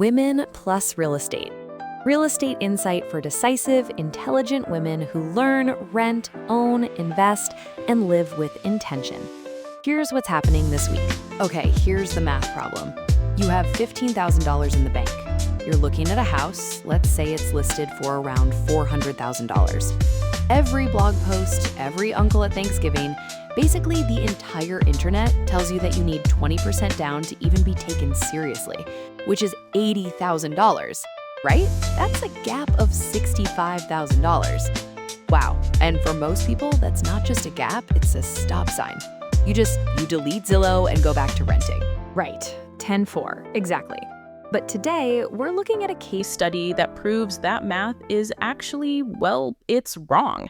Women plus real estate. Real estate insight for decisive, intelligent women who learn, rent, own, invest, and live with intention. Here's what's happening this week. Okay, here's the math problem. You have $15,000 in the bank. You're looking at a house, let's say it's listed for around $400,000. Every blog post, every uncle at Thanksgiving, basically the entire internet tells you that you need 20% down to even be taken seriously, which is $80,000, right? That's a gap of $65,000. Wow, and for most people, that's not just a gap, it's a stop sign. You delete Zillow and go back to renting. Right, 10-4, exactly. But today, we're looking at a case study that proves that math is actually, well, it's wrong.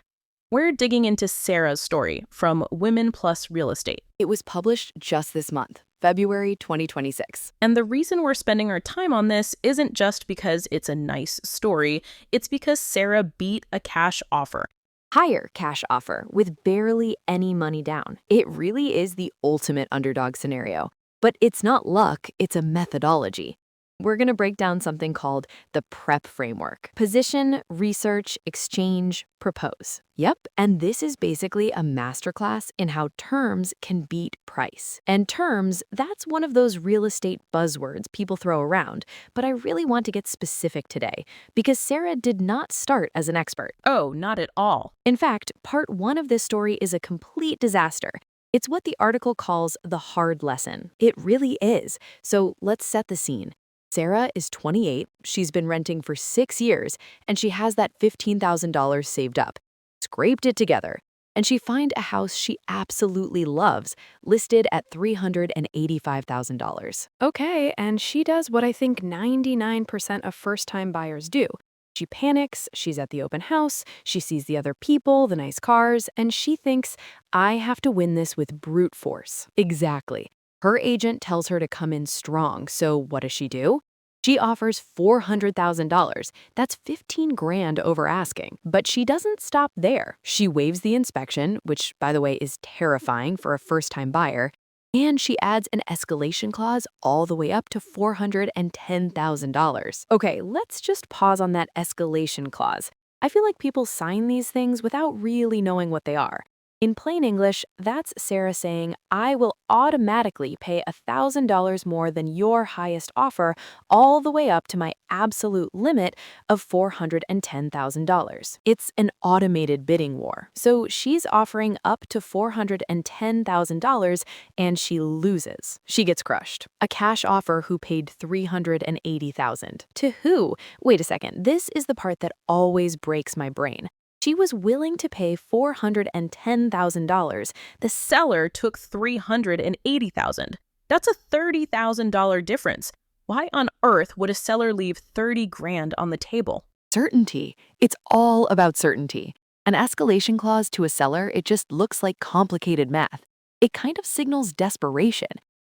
We're digging into Sarah's story from Women Plus Real Estate. It was published just this month, February 2026. And the reason we're spending our time on this isn't just because it's a nice story, it's because Sarah beat a cash offer. Higher cash offer with barely any money down. It really is the ultimate underdog scenario. But it's not luck, it's a methodology. We're going to break down something called the PREP framework. Position, research, exchange, propose. Yep, and this is basically a masterclass in how terms can beat price. And terms, that's one of those real estate buzzwords people throw around, but I really want to get specific today because Sarah did not start as an expert. Oh, not at all. In fact, part one of this story is a complete disaster. It's what the article calls the hard lesson. It really is. So let's set the scene. Sarah is 28, she's been renting for 6 years, and she has that $15,000 saved up. Scraped it together, and she finds a house she absolutely loves, listed at $385,000. Okay, and she does what I think 99% of first-time buyers do. She panics, she's at the open house, she sees the other people, the nice cars, and she thinks, I have to win this with brute force. Exactly. Her agent tells her to come in strong, so what does she do? She offers $400,000. That's 15 grand over asking. But she doesn't stop there. She waives the inspection, which, by the way, is terrifying for a first-time buyer, and she adds an escalation clause all the way up to $410,000. Okay, let's just pause on that escalation clause. I feel like people sign these things without really knowing what they are. In plain English, that's Sarah saying, I will automatically pay $1,000 more than your highest offer all the way up to my absolute limit of $410,000. It's an automated bidding war. So she's offering up to $410,000 and she loses. She gets crushed. A cash offer who paid $380,000. To who? Wait a second, this is the part that always breaks my brain. She was willing to pay $410,000. The seller took $380,000. That's a $30,000 difference. Why on earth would a seller leave 30 grand on the table? Certainty. It's all about certainty. An escalation clause to a seller, it just looks like complicated math. It kind of signals desperation.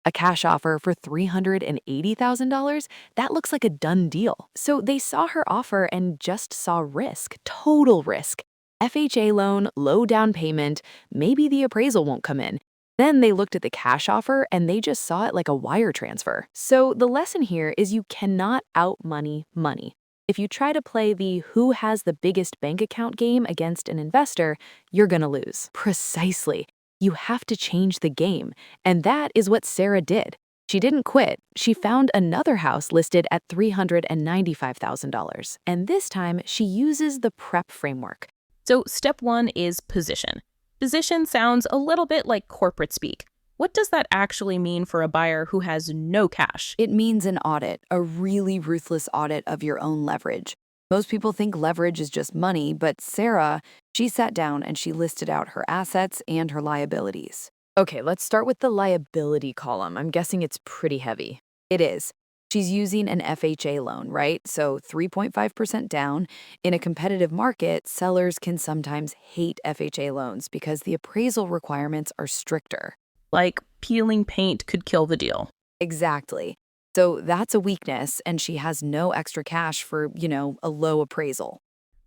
A cash offer for $380,000, that looks like a done deal. So they saw her offer and just saw risk, total risk. FHA loan, low down payment, maybe the appraisal won't come in. Then they looked at the cash offer and they just saw it like a wire transfer. So the lesson here is you cannot outmoney money. If you try to play the who has the biggest bank account game against an investor, you're gonna lose. Precisely. You have to change the game, and that is what Sarah did. She didn't quit. She found another house listed at $395,000, and this time she uses the PREP framework. So step one is position. Position sounds a little bit like corporate speak. What does that actually mean for a buyer who has no cash? It means an audit, a really ruthless audit of your own leverage. Most people think leverage is just money, but Sarah, she sat down and she listed out her assets and her liabilities. Okay, let's start with the liability column. I'm guessing it's pretty heavy. It is. She's using an FHA loan, right? So 3.5% down. In a competitive market, sellers can sometimes hate FHA loans because the appraisal requirements are stricter. Like peeling paint could kill the deal. Exactly. So that's a weakness, and she has no extra cash for, a low appraisal.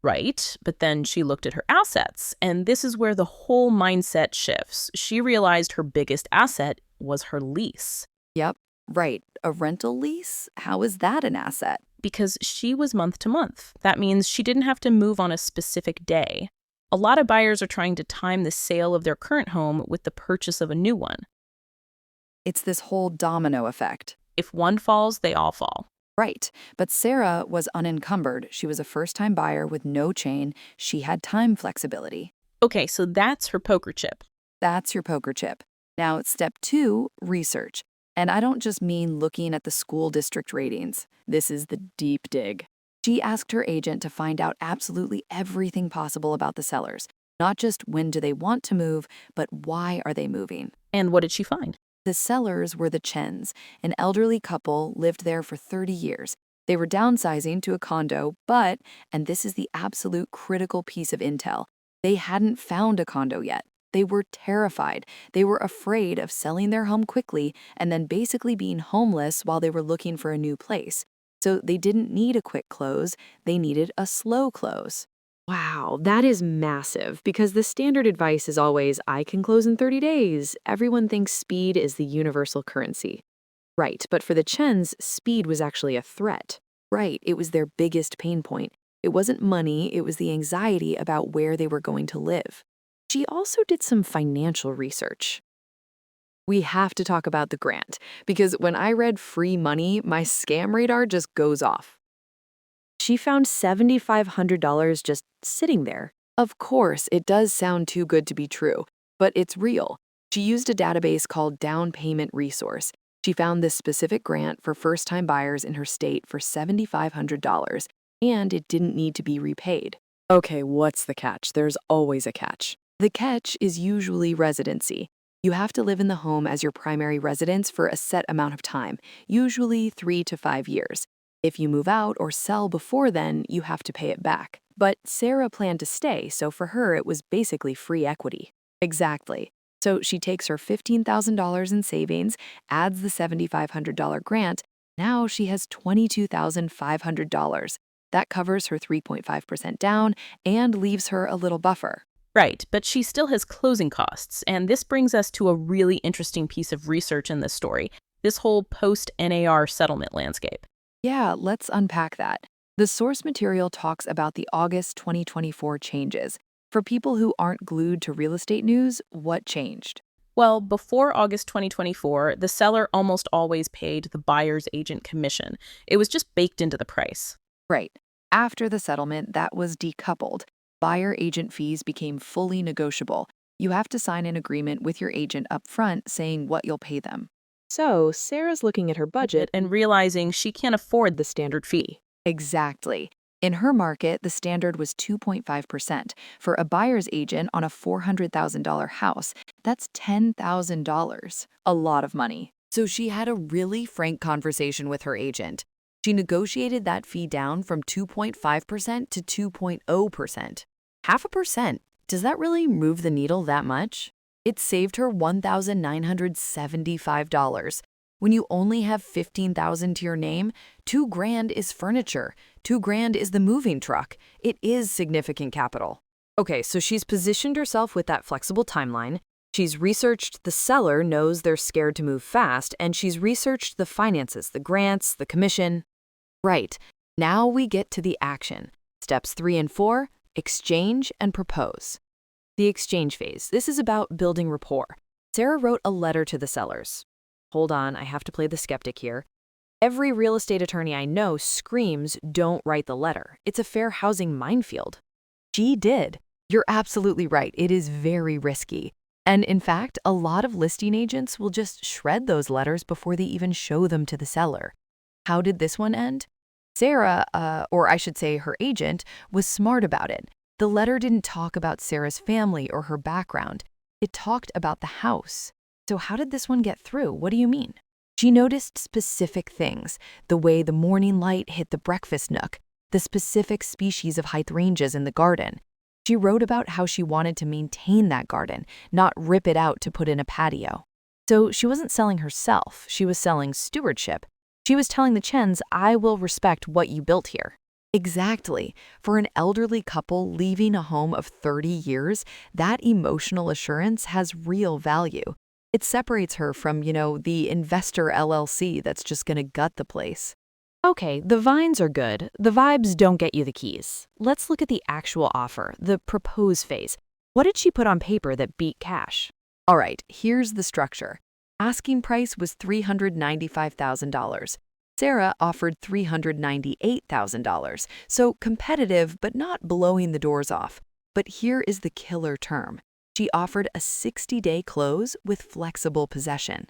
Right, but then she looked at her assets, and this is where the whole mindset shifts. She realized her biggest asset was her lease. Yep. Right, a rental lease? How is that an asset? Because she was month to month. That means she didn't have to move on a specific day. A lot of buyers are trying to time the sale of their current home with the purchase of a new one. It's this whole domino effect. If one falls, they all fall. Right, but Sarah was unencumbered. She was a first-time buyer with no chain. She had time flexibility. Okay, so that's her poker chip. That's your poker chip. Now, step 2, research. And I don't just mean looking at the school district ratings. This is the deep dig. She asked her agent to find out absolutely everything possible about the sellers. Not just when do they want to move, but why are they moving? And what did she find? The sellers were the Chens, an elderly couple lived there for 30 years. They were downsizing to a condo, but, and this is the absolute critical piece of intel, they hadn't found a condo yet. They were terrified. They were afraid of selling their home quickly and then basically being homeless while they were looking for a new place. So they didn't need a quick close, they needed a slow close. Wow, that is massive because the standard advice is always, I can close in 30 days. Everyone thinks speed is the universal currency. Right, but for the Chens, speed was actually a threat. Right, it was their biggest pain point. It wasn't money, it was the anxiety about where they were going to live. She also did some financial research. We have to talk about the grant, because when I read free money, my scam radar just goes off. She found $7,500 just sitting there. Of course, it does sound too good to be true, but it's real. She used a database called Down Payment Resource. She found this specific grant for first-time buyers in her state for $7,500, and it didn't need to be repaid. Okay, what's the catch? There's always a catch. The catch is usually residency. You have to live in the home as your primary residence for a set amount of time, usually 3 to 5 years. If you move out or sell before then, you have to pay it back. But Sarah planned to stay, so for her it was basically free equity. Exactly. So she takes her $15,000 in savings, adds the $7,500 grant. Now she has $22,500. That covers her 3.5% down and leaves her a little buffer. Right, but she still has closing costs, and this brings us to a really interesting piece of research in this story, this whole post-NAR settlement landscape. Yeah, let's unpack that. The source material talks about the August 2024 changes. For people who aren't glued to real estate news, what changed? Well, before August 2024, the seller almost always paid the buyer's agent commission. It was just baked into the price. Right. After the settlement, that was decoupled. Buyer agent fees became fully negotiable. You have to sign an agreement with your agent up front saying what you'll pay them. So, Sarah's looking at her budget And realizing she can't afford the standard fee. Exactly. In her market, the standard was 2.5%. For a buyer's agent on a $400,000 house, that's $10,000. A lot of money. So she had a really frank conversation with her agent. She negotiated that fee down from 2.5% to 2.0%. 0.5%. Does that really move the needle that much? It saved her $1,975. When you only have $15,000 to your name, $2,000 is furniture. $2,000 is the moving truck. It is significant capital. Okay, so she's positioned herself with that flexible timeline. She's researched the seller knows they're scared to move fast, and she's researched the finances, the grants, the commission. Right, now we get to the action. Steps 3 and 4, exchange and propose. The exchange phase. This is about building rapport. Sarah wrote a letter to the sellers. Hold on, I have to play the skeptic here. Every real estate attorney I know screams, don't write the letter. It's a fair housing minefield. She did. You're absolutely right. It is very risky. And in fact, a lot of listing agents will just shred those letters before they even show them to the seller. How did this one end? Sarah, or I should say her agent, was smart about it. The letter didn't talk about Sarah's family or her background. It talked about the house. So how did this one get through? What do you mean? She noticed specific things, the way the morning light hit the breakfast nook, the specific species of hydrangeas in the garden. She wrote about how she wanted to maintain that garden, not rip it out to put in a patio. So she wasn't selling herself, she was selling stewardship. She was telling the Chens, I will respect what you built here. Exactly. For an elderly couple leaving a home of 30 years, that emotional assurance has real value. It separates her from, the investor LLC that's just going to gut the place. Okay, the vines are good. The vibes don't get you the keys. Let's look at the actual offer, the propose phase. What did she put on paper that beat cash? All right, here's the structure. Asking price was $395,000. Sarah offered $398,000, so competitive but not blowing the doors off. But here is the killer term. She offered a 60-day close with flexible possession.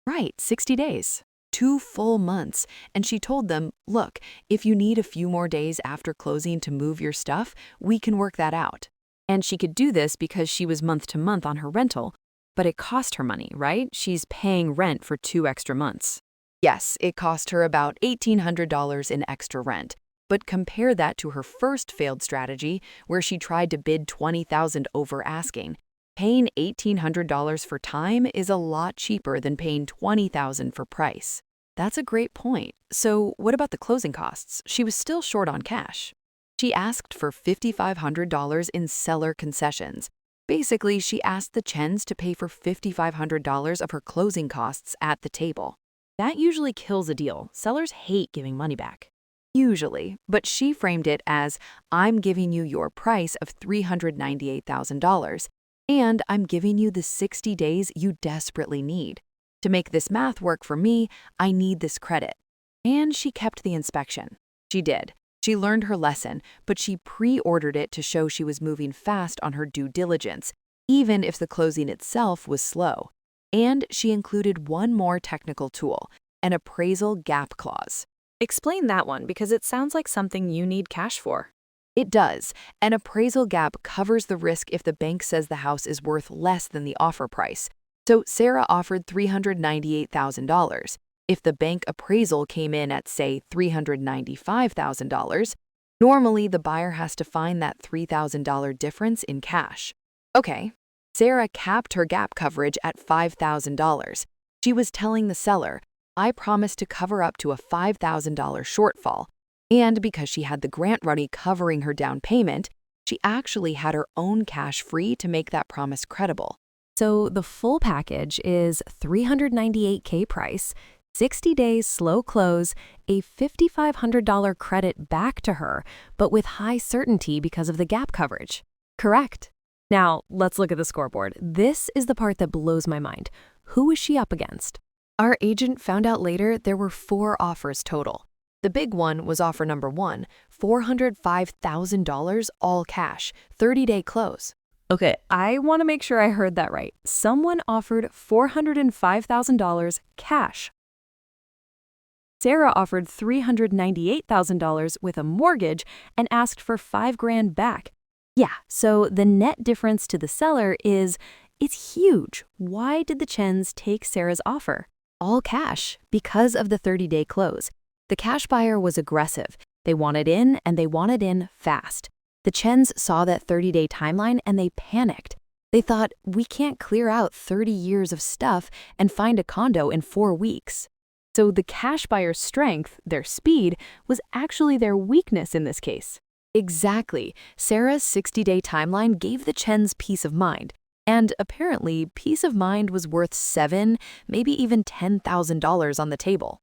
Right, 60 days. 2 full months. And she told them, look, if you need a few more days after closing to move your stuff, we can work that out. And she could do this because she was month to month on her rental, but it cost her money, right? She's paying rent for 2 extra months. Yes, it cost her about $1,800 in extra rent. But compare that to her first failed strategy, where she tried to bid $20,000 over asking. Paying $1,800 for time is a lot cheaper than paying $20,000 for price. That's a great point. So what about the closing costs? She was still short on cash. She asked for $5,500 in seller concessions. Basically, she asked the Chens to pay for $5,500 of her closing costs at the table. That usually kills a deal. Sellers hate giving money back. Usually, but she framed it as, I'm giving you your price of $398,000, and I'm giving you the 60 days you desperately need. To make this math work for me, I need this credit. And she kept the inspection. She did. She learned her lesson, but she pre-ordered it to show she was moving fast on her due diligence, even if the closing itself was slow. And she included one more technical tool, an appraisal gap clause. Explain that one because it sounds like something you need cash for. It does. An appraisal gap covers the risk if the bank says the house is worth less than the offer price. So Sarah offered $398,000. If the bank appraisal came in at, say, $395,000, normally the buyer has to find that $3,000 difference in cash. Okay, Sarah capped her gap coverage at $5,000. She was telling the seller, I promise to cover up to a $5,000 shortfall. And because she had the grant money covering her down payment, she actually had her own cash free to make that promise credible. So the full package is $398K price, 60 days slow close, a $5,500 credit back to her, but with high certainty because of the gap coverage. Correct. Now, let's look at the scoreboard. This is the part that blows my mind. Who is she up against? Our agent found out later there were 4 offers total. The big one was offer number 1, $405,000 all cash, 30-day close. Okay, I want to make sure I heard that right. Someone offered $405,000 cash. Sarah offered $398,000 with a mortgage and asked for $5,000 back. Yeah, so the net difference to the seller it's huge. Why did the Chens take Sarah's offer? All cash, because of the 30-day close. The cash buyer was aggressive. They wanted in, and they wanted in fast. The Chens saw that 30-day timeline and they panicked. They thought, we can't clear out 30 years of stuff and find a condo in 4 weeks. So the cash buyer's strength, their speed, was actually their weakness in this case. Exactly. Sarah's 60-day timeline gave the Chens peace of mind. And apparently, peace of mind was worth $7,000, maybe even $10,000 on the table.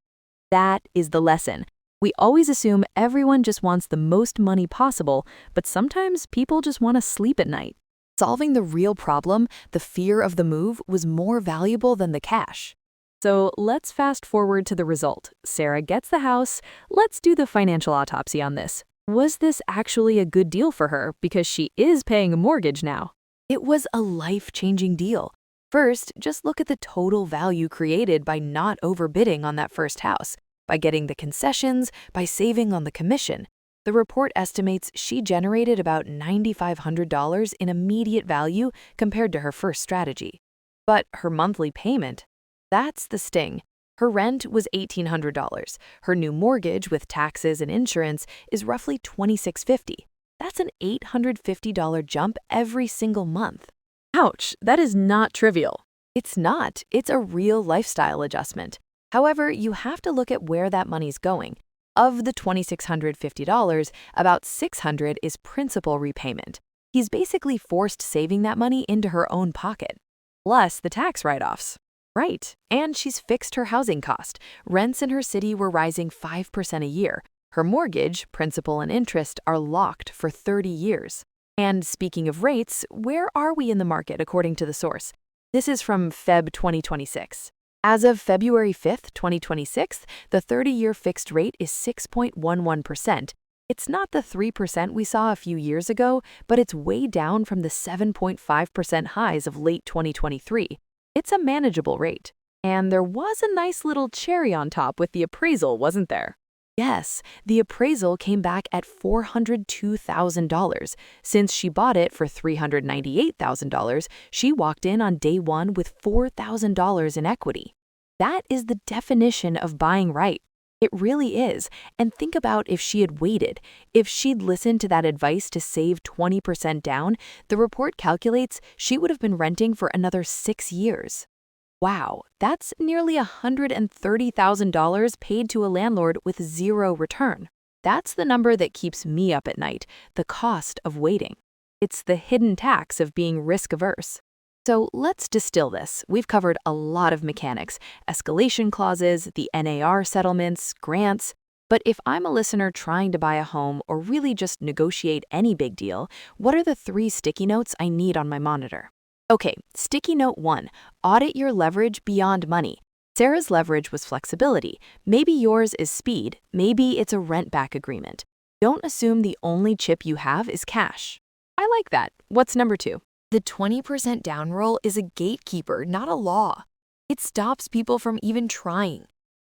That is the lesson. We always assume everyone just wants the most money possible, but sometimes people just want to sleep at night. Solving the real problem, the fear of the move, was more valuable than the cash. So let's fast forward to the result. Sarah gets the house. Let's do the financial autopsy on this. Was this actually a good deal for her because she is paying a mortgage now? It was a life-changing deal. First, just look at the total value created by not overbidding on that first house, by getting the concessions, by saving on the commission. The report estimates she generated about $9,500 in immediate value compared to her first strategy. But her monthly payment? That's the sting. Her rent was $1,800. Her new mortgage with taxes and insurance is roughly $2,650. That's an $850 jump every single month. Ouch, that is not trivial. It's not. It's a real lifestyle adjustment. However, you have to look at where that money's going. Of the $2,650, about $600 is principal repayment. He's basically forced saving that money into her own pocket. Plus the tax write-offs. Right. And she's fixed her housing cost. Rents in her city were rising 5% a year. Her mortgage, principal and interest are locked for 30 years. And speaking of rates, where are we in the market according to the source? This is from Feb 2026. As of February 5th, 2026, the 30-year fixed rate is 6.11%. It's not the 3% we saw a few years ago, but it's way down from the 7.5% highs of late 2023. It's a manageable rate. And there was a nice little cherry on top with the appraisal, wasn't there? Yes, the appraisal came back at $402,000. Since she bought it for $398,000, she walked in on day one with $4,000 in equity. That is the definition of buying right. It really is. And think about if she had waited. If she'd listened to that advice to save 20% down, the report calculates she would have been renting for another 6 years. Wow, that's nearly $130,000 paid to a landlord with zero return. That's the number that keeps me up at night, the cost of waiting. It's the hidden tax of being risk-averse. So let's distill this. We've covered a lot of mechanics, escalation clauses, the NAR settlements, grants. But if I'm a listener trying to buy a home or really just negotiate any big deal, what are the 3 sticky notes I need on my monitor? Okay, sticky note 1, audit your leverage beyond money. Sarah's leverage was flexibility. Maybe yours is speed. Maybe it's a rent-back agreement. Don't assume the only chip you have is cash. I like that. What's number 2? The 20% down rule is a gatekeeper, not a law. It stops people from even trying.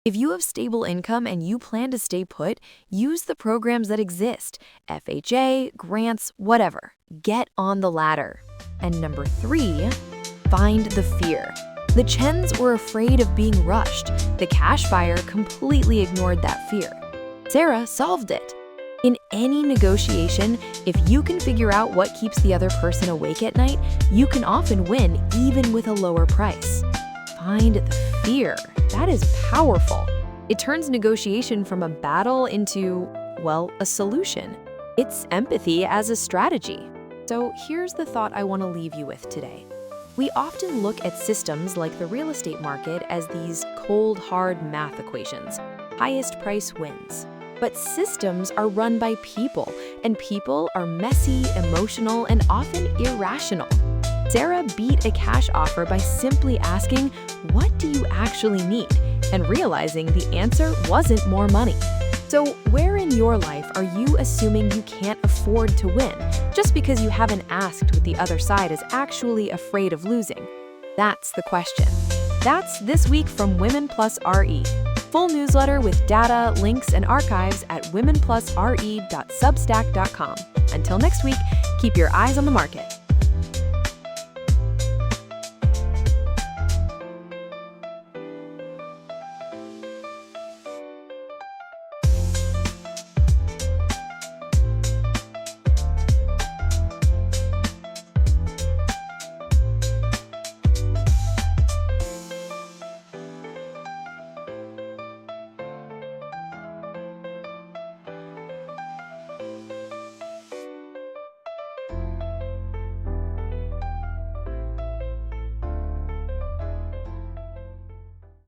If you have stable income and you plan to stay put, use the programs that exist. FHA, grants, whatever. Get on the ladder. And number 3, find the fear. The Chens were afraid of being rushed. The cash buyer completely ignored that fear. Sarah solved it. In any negotiation, if you can figure out what keeps the other person awake at night, you can often win even with a lower price. Find the fear. That is powerful. It turns negotiation from a battle into, well, a solution. It's empathy as a strategy. So here's the thought I want to leave you with today. We often look at systems like the real estate market as these cold, hard math equations. Highest price wins. But systems are run by people, and people are messy, emotional, and often irrational. Sarah beat a cash offer by simply asking, "What do you actually need?" and realizing the answer wasn't more money. So where in your life are you assuming you can't afford to win just because you haven't asked what the other side is actually afraid of losing? That's the question. That's This Week from Women Plus RE. Full newsletter with data, links, and archives at womenplusre.substack.com. Until next week, keep your eyes on the market.